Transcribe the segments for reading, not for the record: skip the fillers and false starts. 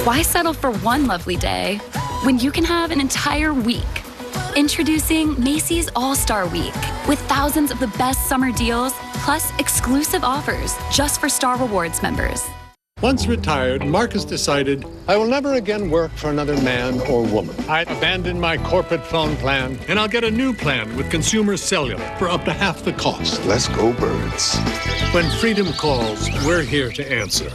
Why settle for one lovely day when you can have an entire week? Introducing Macy's All-Star Week with thousands of the best summer deals, plus exclusive offers just for Star Rewards members. Once retired, Marcus decided, I will never again work for another man or woman. I abandoned my corporate phone plan, and I'll get a new plan with Consumer Cellular for up to half the cost. Let's go, birds. When freedom calls, we're here to answer.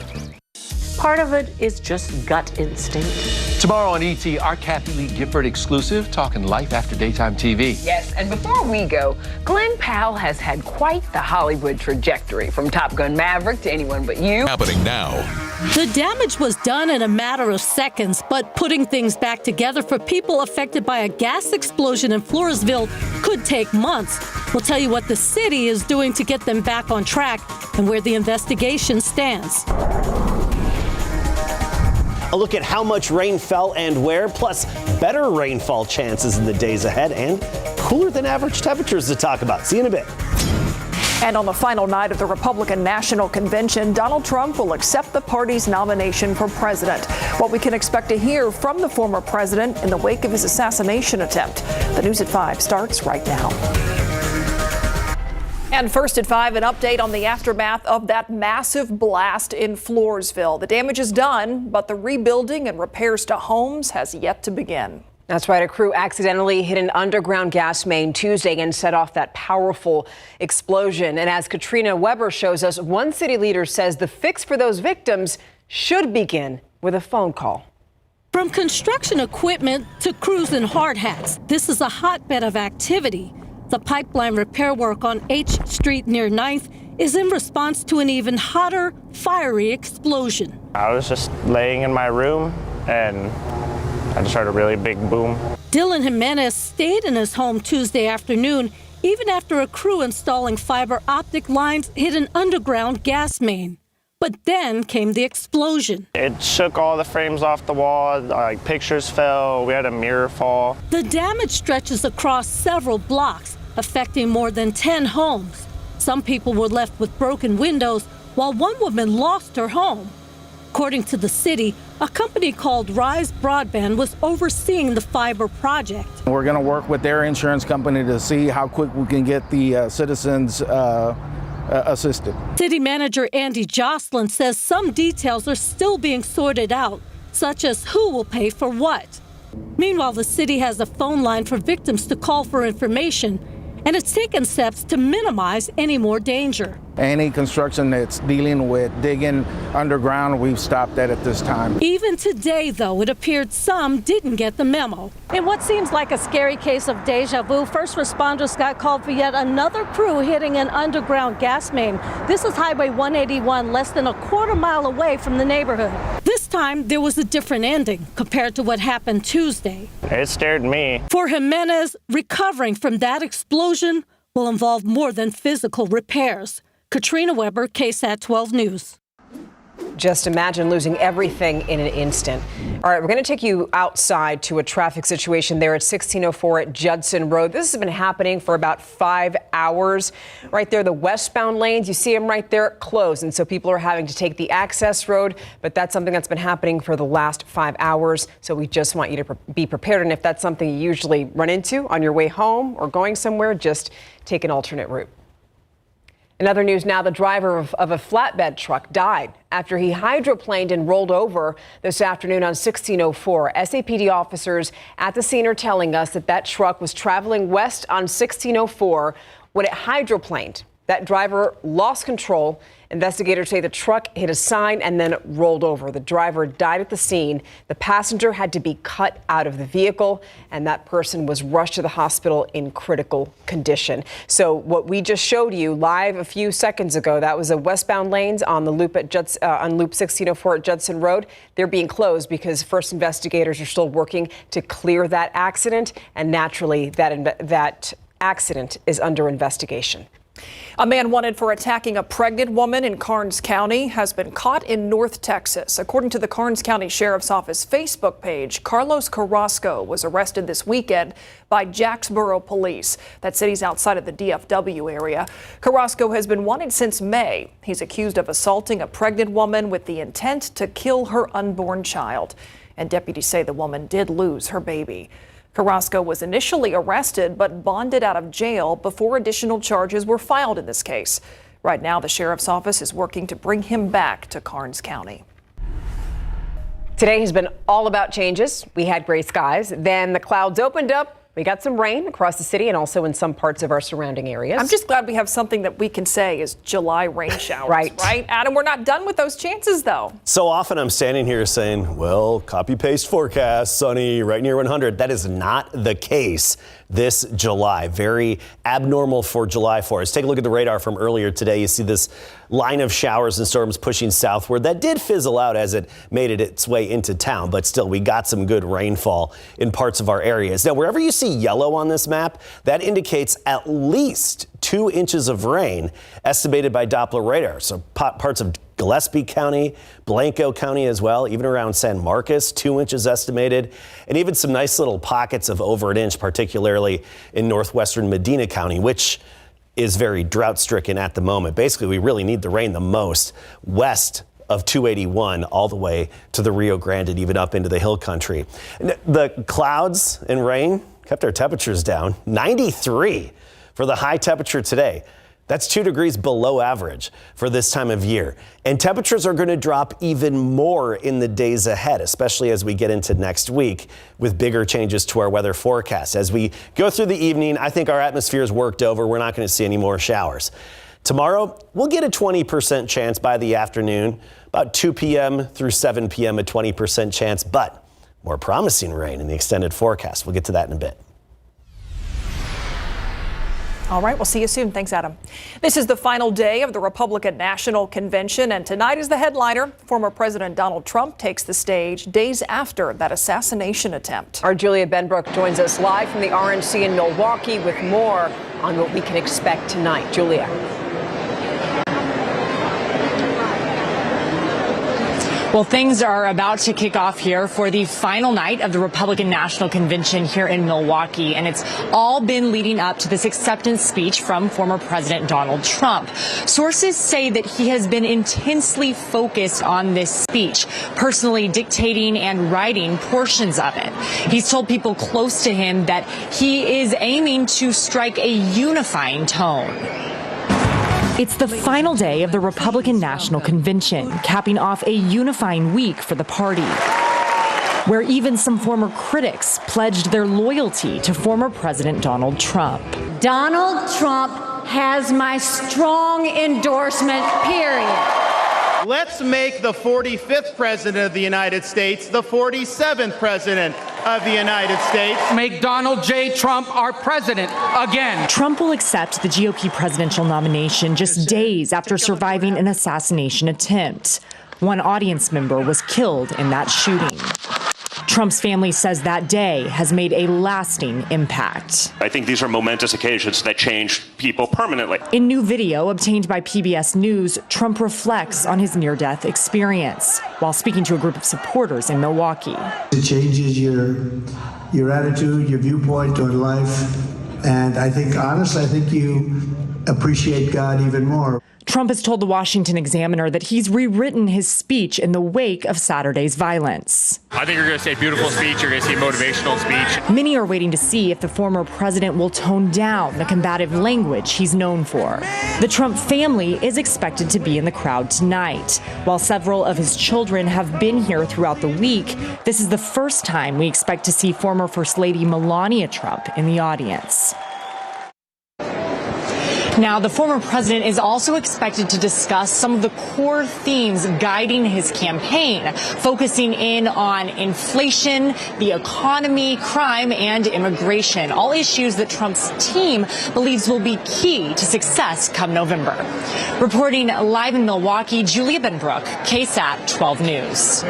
Part of it is just gut instinct. Tomorrow on ET, our Kathy Lee Gifford exclusive, talking life after daytime TV. Yes, and before we go, Glenn Powell has had quite the Hollywood trajectory, from Top Gun Maverick to Anyone But You. Happening now. The damage was done in a matter of seconds, but putting things back together for people affected by a gas explosion in Floresville could take months. We'll tell you what the city is doing to get them back on track and where the investigation stands. A look at how much rain fell and where, plus better rainfall chances in the days ahead and cooler than average temperatures to talk about. See you in a bit. And on the final night of the Republican National Convention, Donald Trump will accept the party's nomination for president. What we can expect to hear from the former president in the wake of his assassination attempt. The News at 5 starts right now. And first at 5, an update on the aftermath of that massive blast in Floresville. The damage is done, but the rebuilding and repairs to homes has yet to begin. That's right. A crew accidentally hit an underground gas main Tuesday and set off that powerful explosion. And as Katrina Weber shows us, one city leader says the fix for those victims should begin with a phone call. From construction equipment to crews in hard hats, this is a hotbed of activity. The pipeline repair work on H Street near 9th is in response to an even hotter, fiery explosion. I was just laying in my room and I just heard a really big boom. Dylan Jimenez stayed in his home Tuesday afternoon, even after a crew installing fiber optic lines hit an underground gas main. But then came the explosion. It shook all the frames off the wall, like pictures fell, we had a mirror fall. The damage stretches across several blocks, affecting more than 10 homes. Some people were left with broken windows, while one woman lost her home. According to the city, a company called Rise Broadband was overseeing the fiber project. We're going to work with their insurance company to see how quick we can get the citizens assisted. City Manager Andy Jocelyn says some details are still being sorted out, such as who will pay for what. Meanwhile, the city has a phone line for victims to call for information, and it's taken steps to minimize any more danger. Any construction that's dealing with digging underground, we've stopped that at this time. Even today, though, it appeared some didn't get the memo. In what seems like a scary case of deja vu, first responders got called for yet another crew hitting an underground gas main. This is Highway 181, less than a quarter mile away from the neighborhood. This time, there was a different ending compared to what happened Tuesday. It scared me. For Jimenez, recovering from that explosion will involve more than physical repairs. Katrina Weber, KSAT 12 News. Just imagine losing everything in an instant. All right, we're going to take you outside to a traffic situation there at 1604 at Judson Road. This has been happening for about 5 hours. Right there, the westbound lanes, you see them right there, closed. And so people are having to take the access road. But that's something that's been happening for the last 5 hours. So we just want you to be prepared. And if that's something you usually run into on your way home or going somewhere, just take an alternate route. In other news now, the driver of a flatbed truck died after he hydroplaned and rolled over this afternoon on 1604. SAPD officers at the scene are telling us that truck was traveling west on 1604 when it hydroplaned. That driver lost control. Investigators say the truck hit a sign and then rolled over. The driver died at the scene. The passenger had to be cut out of the vehicle, and that person was rushed to the hospital in critical condition. So what we just showed you live a few seconds ago, that was the westbound lanes on the loop at on Loop 1604 at Judson Road. They're being closed because first investigators are still working to clear that accident, and naturally that accident is under investigation. A man wanted for attacking a pregnant woman in Karnes County has been caught in North Texas. According to the Karnes County Sheriff's Office Facebook page, Carlos Carrasco was arrested this weekend by Jacksboro police. That city's outside of the DFW area. Carrasco has been wanted since May. He's accused of assaulting a pregnant woman with the intent to kill her unborn child. And deputies say the woman did lose her baby. Carrasco was initially arrested but bonded out of jail before additional charges were filed in this case. Right now, the sheriff's office is working to bring him back to Karnes County. Today has been all about changes. We had gray skies, then the clouds opened up. We got some rain across the city and also in some parts of our surrounding areas. I'm just glad we have something that we can say is July rain showers, right? Adam, we're not done with those chances, though. So often I'm standing here saying, well, copy-paste forecast, sunny, right near 100. That is not the case this July. Very abnormal for July for us. Take a look at the radar from earlier today. You see this line of showers and storms pushing southward. That did fizzle out as it made its way into town, but still we got some good rainfall in parts of our areas. Now, wherever you see yellow on this map, that indicates at least 2 inches of rain estimated by Doppler radar. So parts of Gillespie County, Blanco County as well, even around San Marcos, 2 inches estimated, and even some nice little pockets of over an inch, particularly in northwestern Medina County, which is very drought stricken at the moment. Basically, we really need the rain the most west of 281 all the way to the Rio Grande and even up into the hill country. The clouds and rain kept our temperatures down. 93 for the high temperature today. That's 2 degrees below average for this time of year. And temperatures are going to drop even more in the days ahead, especially as we get into next week with bigger changes to our weather forecast. As we go through the evening, I think our atmosphere is worked over. We're not going to see any more showers. Tomorrow, we'll get a 20% chance by the afternoon, about 2 p.m. through 7 p.m., a 20% chance, but more promising rain in the extended forecast. We'll get to that in a bit. All right, we'll see you soon. Thanks, Adam. This is the final day of the Republican National Convention, and tonight is the headliner. Former President Donald Trump takes the stage days after that assassination attempt. Our Julia Benbrook joins us live from the RNC in Milwaukee with more on what we can expect tonight. Julia. Well, things are about to kick off here for the final night of the Republican National Convention here in Milwaukee, and it's all been leading up to this acceptance speech from former President Donald Trump. Sources say that he has been intensely focused on this speech, personally dictating and writing portions of it. He's told people close to him that he is aiming to strike a unifying tone. It's the final day of the Republican National Convention, capping off a unifying week for the party, where even some former critics pledged their loyalty to former President Donald Trump. Donald Trump has my strong endorsement, period. Let's make the 45th President of the United States the 47th President of the United States. Make Donald J. Trump our president again. Trump will accept the GOP presidential nomination just days after surviving an assassination attempt. One audience member was killed in that shooting. Trump's family says that day has made a lasting impact. I think these are momentous occasions that change people permanently. In new video obtained by PBS News, Trump reflects on his near-death experience while speaking to a group of supporters in Milwaukee. It changes your attitude, your viewpoint on life, and I think you appreciate God even more. Trump has told the Washington Examiner that he's rewritten his speech in the wake of Saturday's violence. I think you're going to see a beautiful speech. You're going to see a motivational speech. Many are waiting to see if the former president will tone down the combative language he's known for. The Trump family is expected to be in the crowd tonight. While several of his children have been here throughout the week, this is the first time we expect to see former First Lady Melania Trump in the audience. Now, the former president is also expected to discuss some of the core themes guiding his campaign, focusing in on inflation, the economy, crime, and immigration, all issues that Trump's team believes will be key to success come November. Reporting live in Milwaukee, Julia Benbrook, KSAT 12 News.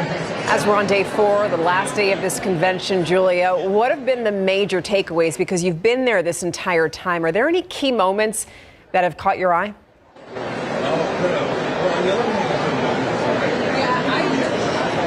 As we're on day 4, the last day of this convention, Julia, what have been the major takeaways? Because you've been there this entire time. Are there any key moments that have caught your eye?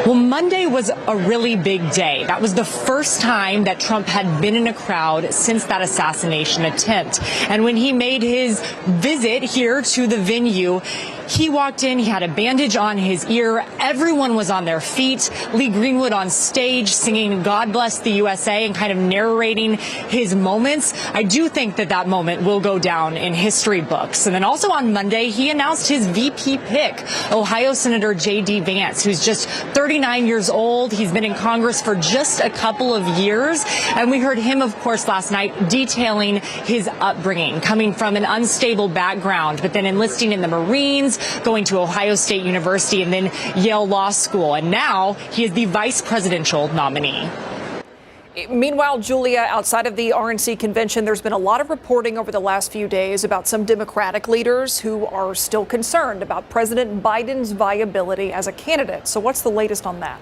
Well, Monday was a really big day. That was the first time that Trump had been in a crowd since that assassination attempt. And when he made his visit here to the venue, he walked in, he had a bandage on his ear. Everyone was on their feet. Lee Greenwood on stage singing God Bless the USA and kind of narrating his moments. I do think that that moment will go down in history books. And then also on Monday, he announced his VP pick, Ohio Senator J.D. Vance, who's just 39 years old. He's been in Congress for just a couple of years. And we heard him, of course, last night detailing his upbringing, coming from an unstable background, but then enlisting in the Marines, going to Ohio State University and then Yale Law School. And now he is the vice presidential nominee. Meanwhile, Julia, outside of the RNC convention, there's been a lot of reporting over the last few days about some Democratic leaders who are still concerned about President Biden's viability as a candidate. So what's the latest on that?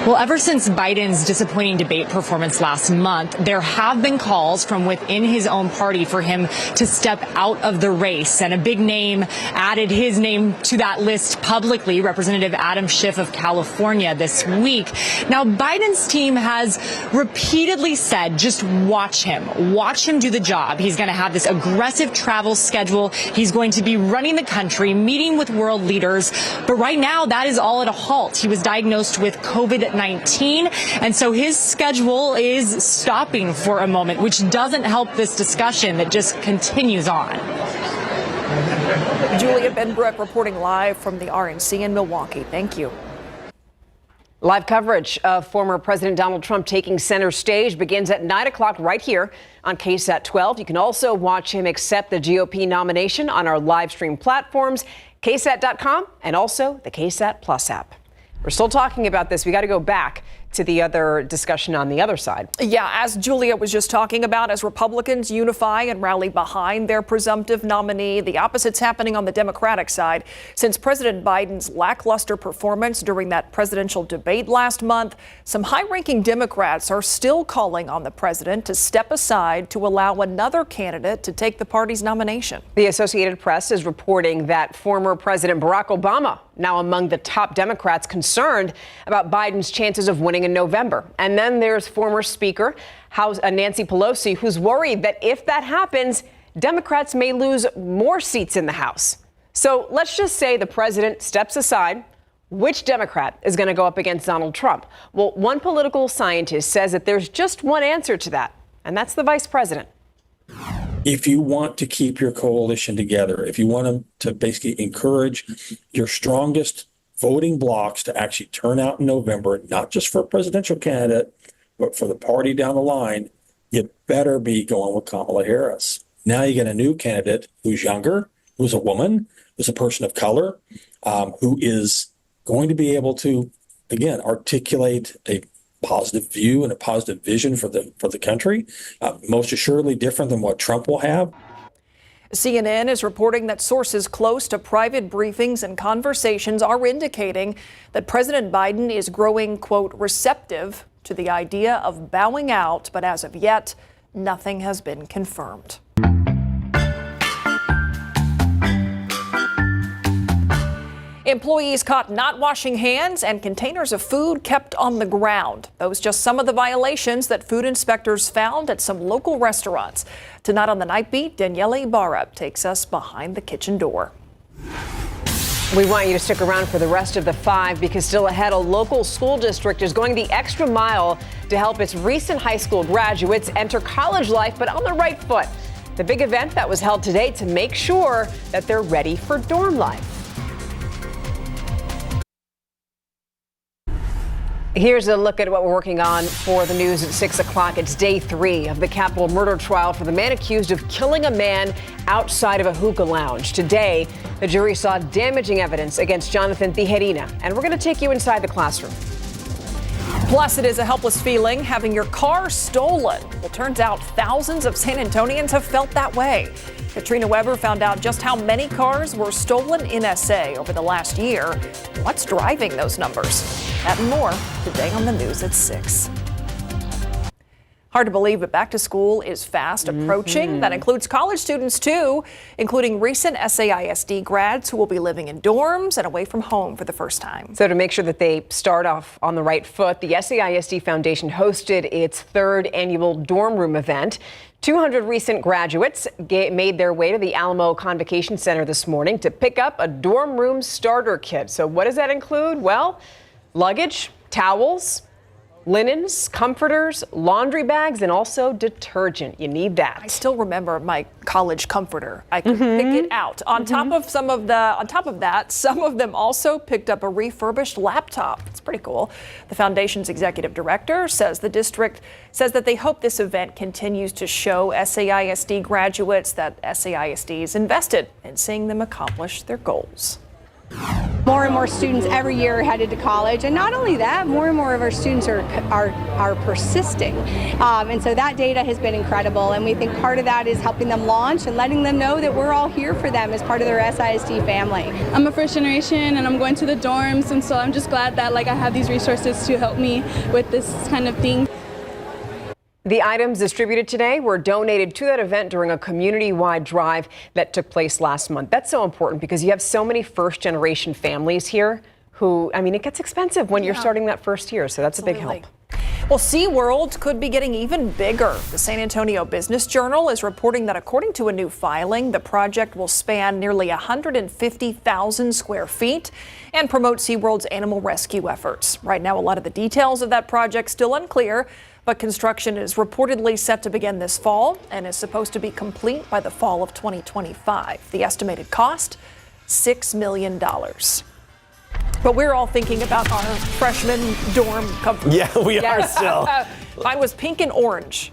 Well, ever since Biden's disappointing debate performance last month, there have been calls from within his own party for him to step out of the race. And a big name added his name to that list publicly, Representative Adam Schiff of California this week. Now, Biden's team has repeatedly said, just watch him do the job. He's going to have this aggressive travel schedule. He's going to be running the country, meeting with world leaders. But right now, that is all at a halt. He was diagnosed with COVID-19, and so his schedule is stopping for a moment, which doesn't help this discussion that just continues on. Julia Benbrook reporting live from the RNC in Milwaukee. Thank you. Live coverage of former President Donald Trump taking center stage begins at 9 o'clock right here on KSAT 12. You can also watch him accept the GOP nomination on our live stream platforms, KSAT.com, and also the KSAT Plus app. We're still talking about this. We got to go back to the other discussion on the other side. Yeah, as Julia was just talking about, as Republicans unify and rally behind their presumptive nominee, the opposite's happening on the Democratic side. Since President Biden's lackluster performance during that presidential debate last month, some high-ranking Democrats are still calling on the president to step aside to allow another candidate to take the party's nomination. The Associated Press is reporting that former President Barack Obama, now among the top Democrats concerned about Biden's chances of winning in November. And then there's former Speaker Nancy Pelosi, who's worried that if that happens, Democrats may lose more seats in the House. So let's just say the president steps aside. Which Democrat is going to go up against Donald Trump? Well, one political scientist says that there's just one answer to that, and that's the vice president. If you want to keep your coalition together, if you want to basically encourage your strongest voting blocs to actually turn out in November, not just for a presidential candidate, but for the party down the line, you better be going with Kamala Harris. Now you get a new candidate who's younger, who's a woman, who's a person of color, who is going to be able to, again, articulate a positive view and a positive vision for the country, most assuredly different than what Trump will have. CNN is reporting that sources close to private briefings and conversations are indicating that President Biden is growing, quote, receptive to the idea of bowing out, but as of yet, nothing has been confirmed. Employees caught not washing hands and containers of food kept on the ground. Those just some of the violations that food inspectors found at some local restaurants. Tonight on the Night Beat, Danielle Ibarra takes us behind the kitchen door. We want you to stick around for the rest of the 5 because still ahead, a local school district is going the extra mile to help its recent high school graduates enter college life, but on the right foot. The big event that was held today to make sure that they're ready for dorm life. Here's a look at what we're working on for the news at 6 o'clock. It's day 3 of the capital murder trial for the man accused of killing a man outside of a hookah lounge. Today, the jury saw damaging evidence against Jonathan Tijerina, and we're going to take you inside the classroom. Plus, it is a helpless feeling having your car stolen. Well, turns out thousands of San Antonians have felt that way. Katrina Weber found out just how many cars were stolen in SA over the last year. What's driving those numbers? That and more today on the news at 6. Hard to believe, but back to school is fast approaching. That includes college students, too, including recent SAISD grads who will be living in dorms and away from home for the first time. So to make sure that they start off on the right foot, the SAISD Foundation hosted its third annual dorm room event. 200 recent graduates made their way to the Alamo Convocation Center this morning to pick up a dorm room starter kit. So what does that include? Well, luggage, towels, linens, comforters, laundry bags, and also detergent. You need that. I still remember my college comforter. I could pick it out. On top of that, some of them also picked up a refurbished laptop. It's pretty cool. The foundation's executive director says the district says that they hope this event continues to show SAISD graduates that SAISD is invested in seeing them accomplish their goals. More and more students every year are headed to college, and not only that, more and more of our students are persisting, and so that data has been incredible, and we think part of that is helping them launch and letting them know that we're all here for them as part of their SISD family. I'm a first generation and I'm going to the dorms, and so I'm just glad that I have these resources to help me with this kind of thing. The items distributed today were donated to that event during a community-wide drive that took place last month. That's so important because you have so many first-generation families here who, it gets expensive when you're starting that first year, so that's a big help. Well, SeaWorld could be getting even bigger. The San Antonio Business Journal is reporting that according to a new filing, the project will span nearly 150,000 square feet and promote SeaWorld's animal rescue efforts. Right now, a lot of the details of that project still unclear, but construction is reportedly set to begin this fall and is supposed to be complete by the fall of 2025. The estimated cost, $6 million. But we're all thinking about our freshman dorm comfort. Yeah, we are still. Mine was pink and orange.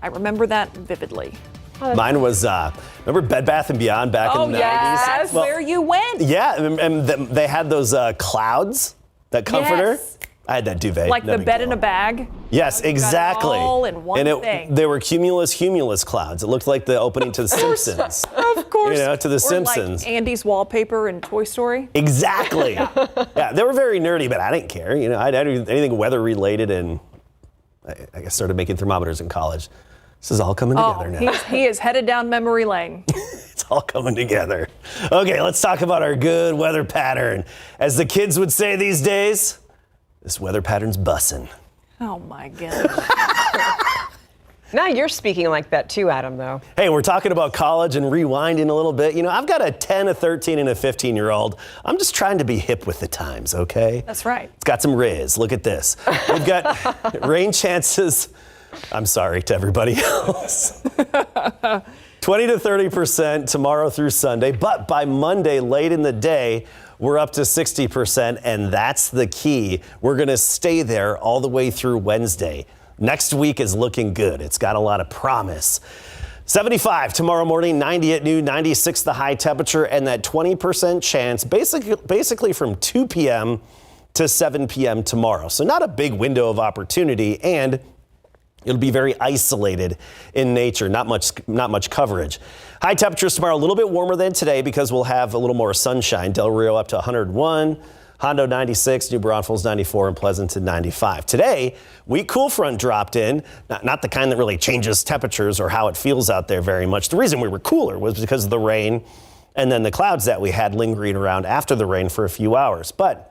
I remember that vividly. Mine was, remember Bed Bath & Beyond back in the 90s? That's where you went. Yeah, and they had those clouds, that comforter. Yes. I had that duvet. Like the bed in a bag. Yes, exactly. All in one thing. They were cumulus clouds. It looked like the opening to The Simpsons. Of course. To The Simpsons. Like Andy's wallpaper in Toy Story. Exactly. Yeah, they were very nerdy, but I didn't care. I didn't do anything weather related, and I started making thermometers in college. This is all coming together now. He is headed down memory lane. It's all coming together. Okay, let's talk about our good weather pattern. As the kids would say these days, this weather pattern's bussin'. Oh, my goodness. Now you're speaking like that too, Adam, though. Hey, we're talking about college and rewinding a little bit. I've got a 10, a 13, and a 15-year-old. I'm just trying to be hip with the times, okay? That's right. It's got some riz. Look at this. We've got rain chances. I'm sorry to everybody else. 20 to 30% tomorrow through Sunday, but by Monday, late in the day, we're up to 60%, and that's the key. We're going to stay there all the way through Wednesday. Next week is looking good. It's got a lot of promise. 75 tomorrow morning, 90 at noon, 96 the high temperature, and that 20% chance basically from 2 p.m. to 7 p.m. tomorrow. So not a big window of opportunity, and it'll be very isolated in nature, not much coverage. High temperatures tomorrow, a little bit warmer than today because we'll have a little more sunshine. Del Rio up to 101, Hondo 96, New Braunfels 94, and Pleasanton 95. Today, weak cool front dropped in, not the kind that really changes temperatures or how it feels out there very much. The reason we were cooler was because of the rain and then the clouds that we had lingering around after the rain for a few hours. But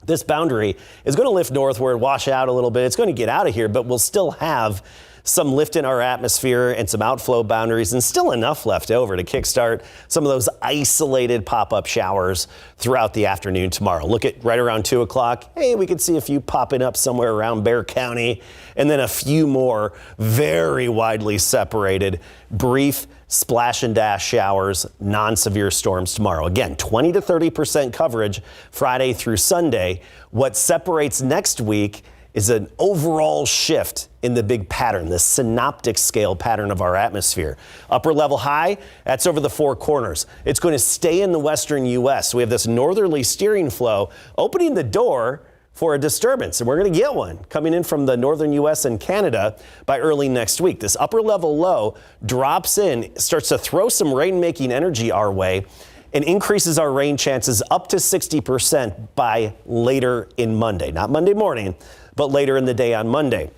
this boundary is going to lift northward, wash out a little bit. It's going to get out of here, but we'll still have some lift in our atmosphere and some outflow boundaries and still enough left over to kickstart some of those isolated pop-up showers throughout the afternoon tomorrow. Look at right around 2 o'clock. Hey, we could see a few popping up somewhere around Bexar County, and then a few more very widely separated brief splash and dash showers, non-severe storms tomorrow. Again, 20 to 30% coverage Friday through Sunday. What separates next week is an overall shift in the big pattern, the synoptic scale pattern of our atmosphere. Upper level high, that's over the four corners. It's going to stay in the western U.S. So we have this northerly steering flow opening the door for a disturbance, and we're going to get one coming in from the northern U.S. and Canada by early next week. This upper level low drops in, starts to throw some rain-making energy our way, and increases our rain chances up to 60% by later in Monday. Not Monday morning, but later in the day on Monday.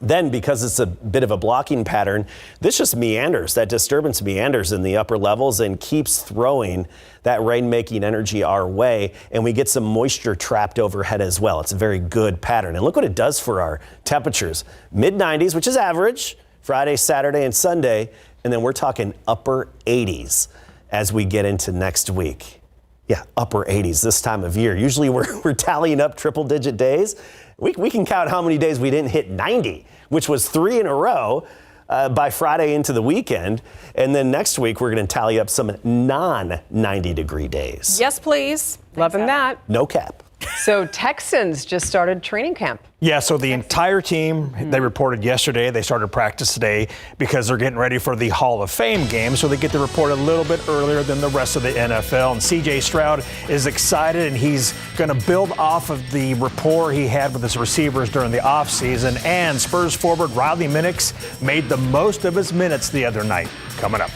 Then, because it's a bit of a blocking pattern, this just meanders. That disturbance meanders in the upper levels and keeps throwing that rain-making energy our way, and we get some moisture trapped overhead as well. It's a very good pattern. And look what it does for our temperatures. Mid-90s, which is average, Friday, Saturday, and Sunday, and then we're talking upper 80s as we get into next week. Yeah, upper 80s this time of year. Usually we're tallying up triple-digit days. We can count how many days we didn't hit 90, which was 3 in a row by Friday into the weekend. And then next week, we're going to tally up some non-90 degree days. Yes, please. Loving that. No cap. So Texans just started training camp. Yeah, so the entire team, they reported yesterday, they started practice today because they're getting ready for the Hall of Fame game, so they get to report a little bit earlier than the rest of the NFL. And C.J. Stroud is excited, and he's going to build off of the rapport he had with his receivers during the offseason. And Spurs forward Riley Minix made the most of his minutes the other night. Coming up.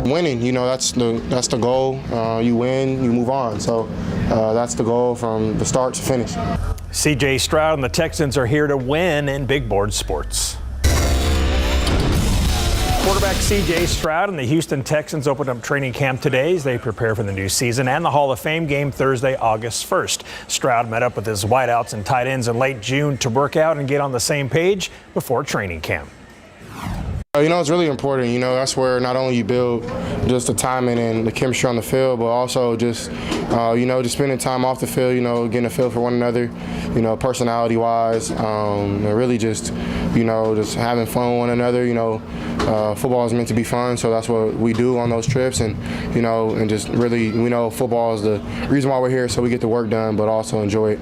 Winning, that's the goal. You win, you move on. So that's the goal from the start to finish. C.J. Stroud and the Texans are here to win in big board sports. Quarterback C.J. Stroud and the Houston Texans opened up training camp today as they prepare for the new season and the Hall of Fame game Thursday, August 1st. Stroud met up with his wideouts and tight ends in late June to work out and get on the same page before training camp. It's really important. That's where not only you build just the timing and the chemistry on the field, but also just, just spending time off the field, getting a feel for one another, personality-wise, and really just having fun with one another. Football is meant to be fun, so that's what we do on those trips, and, and just really, football is the reason why we're here, so we get the work done, but also enjoy it.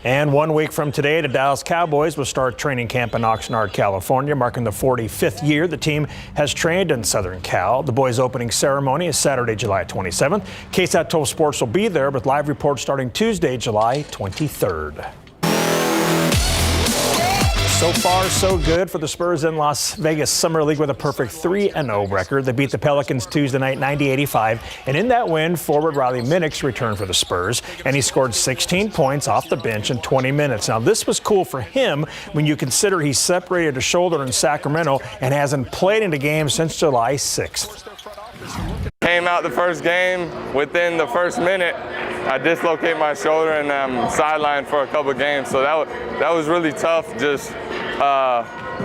And 1 week from today, the Dallas Cowboys will start training camp in Oxnard, California, marking the 45th year the team has trained in Southern Cal. The boys' opening ceremony is Saturday, July 27th. KSAT 12 Sports will be there with live reports starting Tuesday, July 23rd. So far, so good for the Spurs in Las Vegas Summer League with a perfect 3-0 record. They beat the Pelicans Tuesday night 90-85. And in that win, forward Riley Minix returned for the Spurs, and he scored 16 points off the bench in 20 minutes. Now, this was cool for him when you consider he separated a shoulder in Sacramento and hasn't played in a game since July 6th. Came out the first game. Within the first minute, I dislocated my shoulder and sidelined for a couple of games. So that was really tough, just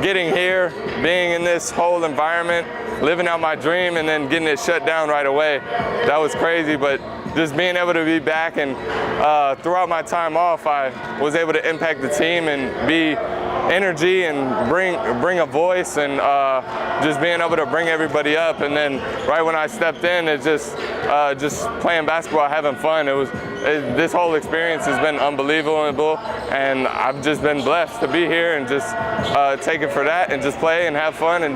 getting here, being in this whole environment, living out my dream, and then getting it shut down right away. That was crazy, but just being able to be back and throughout my time off, I was able to impact the team and be energy and bring a voice and just being able to bring everybody up. And then right when I stepped in, it's just playing basketball, having fun. This whole experience has been unbelievable, and I've just been blessed to be here and just take it for that and just play and have fun and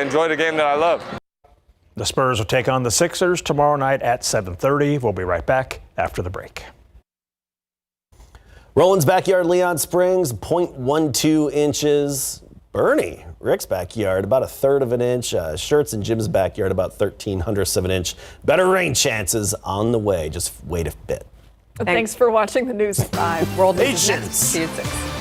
enjoy the game that I love. The Spurs will take on the Sixers tomorrow night at 7:30. We'll be right back after the break. Roland's backyard, Leon Springs, 0.12 inches. Bernie, Rick's backyard, about 1/3 of an inch. Shirts and Jim's backyard, about 0.13 of an inch. Better rain chances on the way. Just wait a bit. Thanks for watching the News at 5. World Patience. See you at 6.